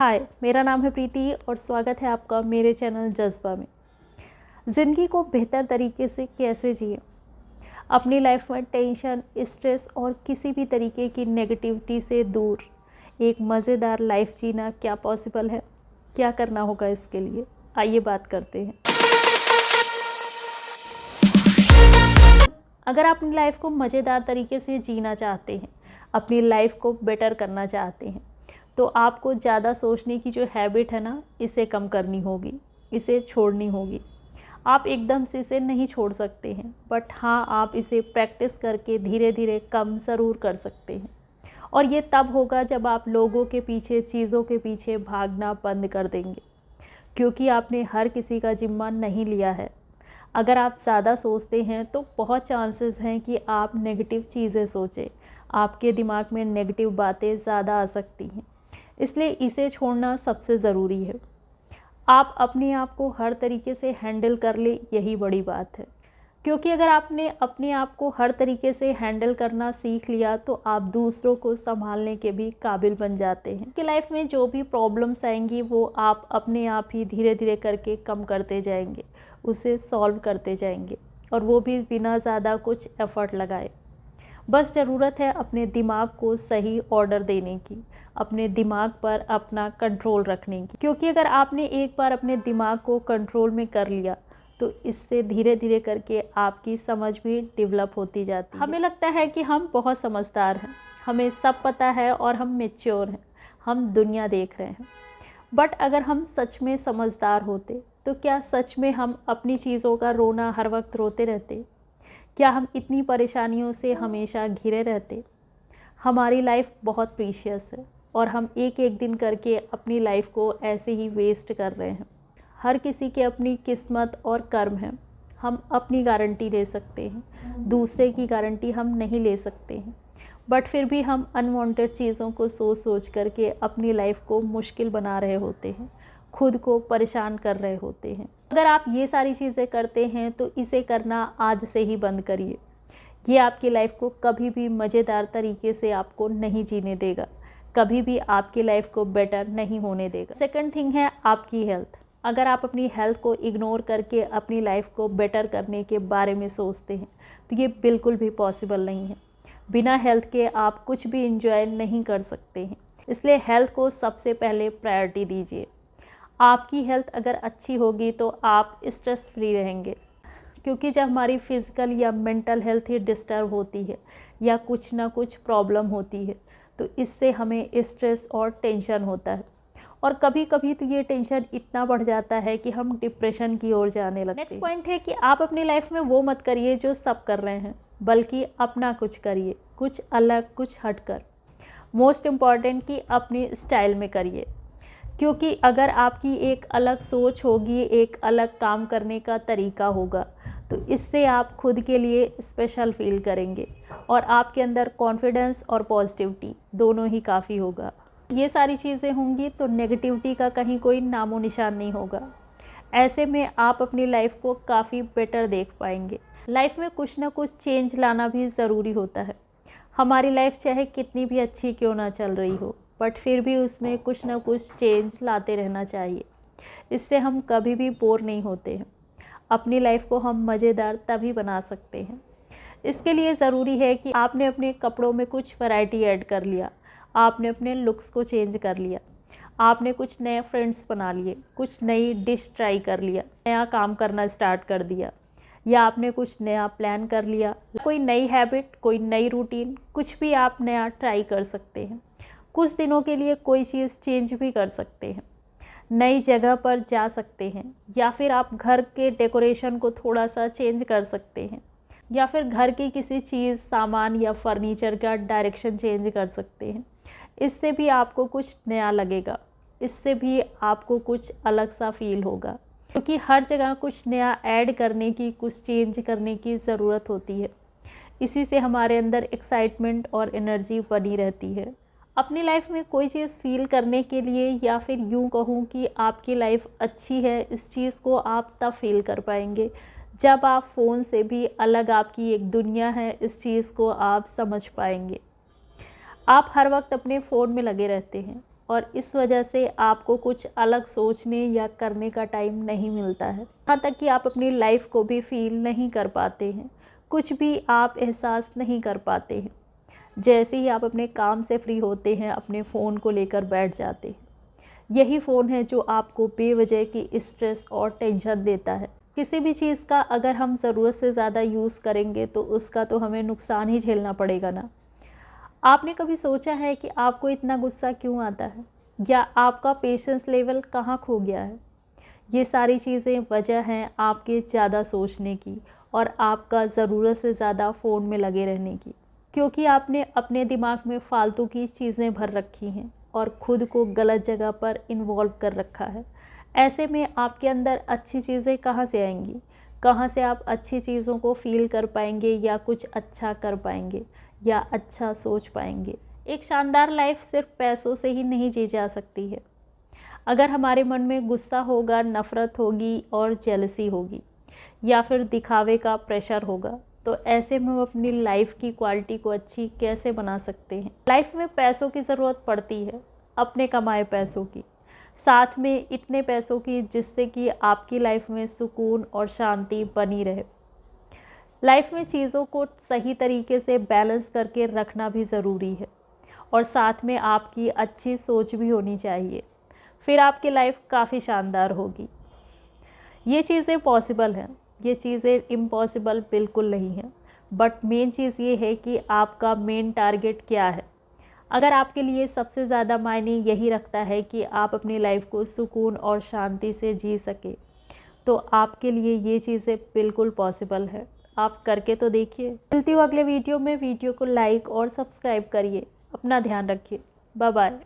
हाय, मेरा नाम है प्रीति और स्वागत है आपका मेरे चैनल जज्बा में। ज़िंदगी को बेहतर तरीके से कैसे जिए, अपनी लाइफ में टेंशन, स्ट्रेस और किसी भी तरीके की नेगेटिविटी से दूर एक मज़ेदार लाइफ जीना क्या पॉसिबल है, क्या करना होगा इसके लिए, आइए बात करते हैं। अगर आप अपनी लाइफ को मज़ेदार तरीके से जीना चाहते हैं, अपनी लाइफ को बेटर करना चाहते हैं, तो आपको ज़्यादा सोचने की जो हैबिट है ना, इसे कम करनी होगी, इसे छोड़नी होगी। आप एकदम से इसे नहीं छोड़ सकते हैं, बट हाँ, आप इसे प्रैक्टिस करके धीरे धीरे कम ज़रूर कर सकते हैं। और ये तब होगा जब आप लोगों के पीछे, चीज़ों के पीछे भागना बंद कर देंगे, क्योंकि आपने हर किसी का जिम्मा नहीं लिया है। अगर आप ज़्यादा सोचते हैं तो बहुत चांसेस हैं कि आप नेगेटिव चीज़ें सोचें, आपके दिमाग में नेगेटिव बातें ज़्यादा आ सकती हैं। इसलिए इसे छोड़ना सबसे ज़रूरी है। आप अपने आप को हर तरीके से हैंडल कर ले, यही बड़ी बात है। क्योंकि अगर आपने अपने आप को हर तरीके से हैंडल करना सीख लिया तो आप दूसरों को संभालने के भी काबिल बन जाते हैं। कि लाइफ में जो भी प्रॉब्लम्स आएंगी वो आप अपने आप ही धीरे धीरे करके कम करते जाएंगे, उसे सॉल्व करते जाएंगे, और वो भी बिना ज़्यादा कुछ एफ़र्ट लगाए। बस ज़रूरत है अपने दिमाग को सही ऑर्डर देने की, अपने दिमाग पर अपना कंट्रोल रखने की। क्योंकि अगर आपने एक बार अपने दिमाग को कंट्रोल में कर लिया तो इससे धीरे धीरे करके आपकी समझ भी डेवलप होती जाती है। हमें लगता है कि हम बहुत समझदार हैं, हमें सब पता है और हम मैच्योर हैं, हम दुनिया देख रहे हैं। बट अगर हम सच में समझदार होते तो क्या सच में हम अपनी चीज़ों का रोना हर वक्त रोते रहते? क्या हम इतनी परेशानियों से हमेशा घिरे रहते? हमारी लाइफ बहुत प्रीशियस है और हम एक एक दिन करके अपनी लाइफ को ऐसे ही वेस्ट कर रहे हैं। हर किसी की अपनी किस्मत और कर्म है। हम अपनी गारंटी ले सकते हैं, दूसरे की गारंटी हम नहीं ले सकते हैं। बट फिर भी हम अनवांटेड चीज़ों को सोच सोच करके अपनी लाइफ को मुश्किल बना रहे होते हैं, खुद को परेशान कर रहे होते हैं। अगर आप ये सारी चीज़ें करते हैं तो इसे करना आज से ही बंद करिए। ये आपकी लाइफ को कभी भी मज़ेदार तरीके से आपको नहीं जीने देगा, कभी भी आपकी लाइफ को बेटर नहीं होने देगा। सेकंड थिंग है आपकी हेल्थ। अगर आप अपनी हेल्थ को इग्नोर करके अपनी लाइफ को बेटर करने के बारे में सोचते हैं तो ये बिल्कुल भी पॉसिबल नहीं है। बिना हेल्थ के आप कुछ भी इंजॉय नहीं कर सकते हैं। इसलिए हेल्थ को सबसे पहले प्रायोरिटी दीजिए। आपकी हेल्थ अगर अच्छी होगी तो आप स्ट्रेस फ्री रहेंगे, क्योंकि जब हमारी फिज़िकल या मेंटल हेल्थ ही डिस्टर्ब होती है या कुछ ना कुछ प्रॉब्लम होती है तो इससे हमें स्ट्रेस और टेंशन होता है, और कभी कभी तो ये टेंशन इतना बढ़ जाता है कि हम डिप्रेशन की ओर जाने लगते हैं। नेक्स्ट पॉइंट है कि आप अपनी लाइफ में वो मत करिए जो सब कर रहे हैं, बल्कि अपना कुछ करिए, कुछ अलग, कुछ हटकर। मोस्ट इम्पॉर्टेंट कि अपनी स्टाइल में करिए, क्योंकि अगर आपकी एक अलग सोच होगी, एक अलग काम करने का तरीका होगा तो इससे आप खुद के लिए स्पेशल फील करेंगे और आपके अंदर कॉन्फिडेंस और पॉजिटिविटी दोनों ही काफ़ी होगा। ये सारी चीज़ें होंगी तो नेगेटिविटी का कहीं कोई नामो निशान नहीं होगा। ऐसे में आप अपनी लाइफ को काफ़ी बेटर देख पाएंगे। लाइफ में कुछ ना कुछ चेंज लाना भी ज़रूरी होता है। हमारी लाइफ चाहे कितनी भी अच्छी क्यों ना चल रही हो, बट फिर भी उसमें कुछ ना कुछ चेंज लाते रहना चाहिए। इससे हम कभी भी बोर नहीं होते हैं। अपनी लाइफ को हम मज़ेदार तभी बना सकते हैं। इसके लिए ज़रूरी है कि आपने अपने कपड़ों में कुछ वैरायटी ऐड कर लिया, आपने अपने लुक्स को चेंज कर लिया, आपने कुछ नए फ्रेंड्स बना लिए, कुछ नई डिश ट्राई कर लिया, नया काम करना स्टार्ट कर दिया, या आपने कुछ नया प्लान कर लिया, कोई नई हैबिट, कोई नई रूटीन, कुछ भी आप नया ट्राई कर सकते हैं। कुछ दिनों के लिए कोई चीज़ चेंज भी कर सकते हैं, नई जगह पर जा सकते हैं, या फिर आप घर के डेकोरेशन को थोड़ा सा चेंज कर सकते हैं, या फिर घर की किसी चीज़, सामान या फर्नीचर का डायरेक्शन चेंज कर सकते हैं। इससे भी आपको कुछ नया लगेगा, इससे भी आपको कुछ अलग सा फील होगा, क्योंकि हर जगह कुछ नया ऐड करने की, कुछ चेंज करने की ज़रूरत होती है। इसी से हमारे अंदर एक्साइटमेंट और एनर्जी बनी रहती है। अपनी लाइफ में कोई चीज़ फील करने के लिए, या फिर यूँ कहूँ कि आपकी लाइफ अच्छी है, इस चीज़ को आप तब फील कर पाएंगे जब आप फ़ोन से भी अलग आपकी एक दुनिया है, इस चीज़ को आप समझ पाएंगे। आप हर वक्त अपने फ़ोन में लगे रहते हैं और इस वजह से आपको कुछ अलग सोचने या करने का टाइम नहीं मिलता है। यहाँ तक कि आप अपनी लाइफ को भी फील नहीं कर पाते हैं, कुछ भी आप एहसास नहीं कर पाते हैं। जैसे ही आप अपने काम से फ्री होते हैं, अपने फ़ोन को लेकर बैठ जाते हैं। यही फ़ोन है जो आपको बेवजह की स्ट्रेस और टेंशन देता है। किसी भी चीज़ का अगर हम ज़रूरत से ज़्यादा यूज़ करेंगे तो उसका तो हमें नुकसान ही झेलना पड़ेगा ना। आपने कभी सोचा है कि आपको इतना गुस्सा क्यों आता है, या आपका पेशेंस लेवल कहाँ खो गया है? ये सारी चीज़ें वजह हैं आपके ज़्यादा सोचने की और आपका ज़रूरत से ज़्यादा फ़ोन में लगे रहने की, क्योंकि आपने अपने दिमाग में फ़ालतू की चीज़ें भर रखी हैं और ख़ुद को गलत जगह पर इन्वॉल्व कर रखा है। ऐसे में आपके अंदर अच्छी चीज़ें कहाँ से आएंगी? कहाँ से आप अच्छी चीज़ों को फ़ील कर पाएंगे या कुछ अच्छा कर पाएंगे या अच्छा सोच पाएंगे? एक शानदार लाइफ सिर्फ पैसों से ही नहीं जी जा सकती है। अगर हमारे मन में गुस्सा होगा, नफ़रत होगी और जेलसी होगी, या फिर दिखावे का प्रेशर होगा, तो ऐसे में हम अपनी लाइफ की क्वालिटी को अच्छी कैसे बना सकते हैं? लाइफ में पैसों की ज़रूरत पड़ती है, अपने कमाए पैसों की, साथ में इतने पैसों की जिससे कि आपकी लाइफ में सुकून और शांति बनी रहे। लाइफ में चीज़ों को सही तरीके से बैलेंस करके रखना भी ज़रूरी है और साथ में आपकी अच्छी सोच भी होनी चाहिए, फिर आपकी लाइफ काफ़ी शानदार होगी। ये चीज़ें पॉसिबल हैं, ये चीज़ें इम्पॉसिबल बिल्कुल नहीं हैं, बट मेन चीज़ ये है कि आपका मेन टारगेट क्या है। अगर आपके लिए सबसे ज़्यादा मायने यही रखता है कि आप अपनी लाइफ को सुकून और शांति से जी सके, तो आपके लिए ये चीज़ें बिल्कुल पॉसिबल है। आप करके तो देखिए। मिलती हूँ अगले वीडियो में। वीडियो को लाइक और सब्सक्राइब करिए। अपना ध्यान रखिए। Bye bye.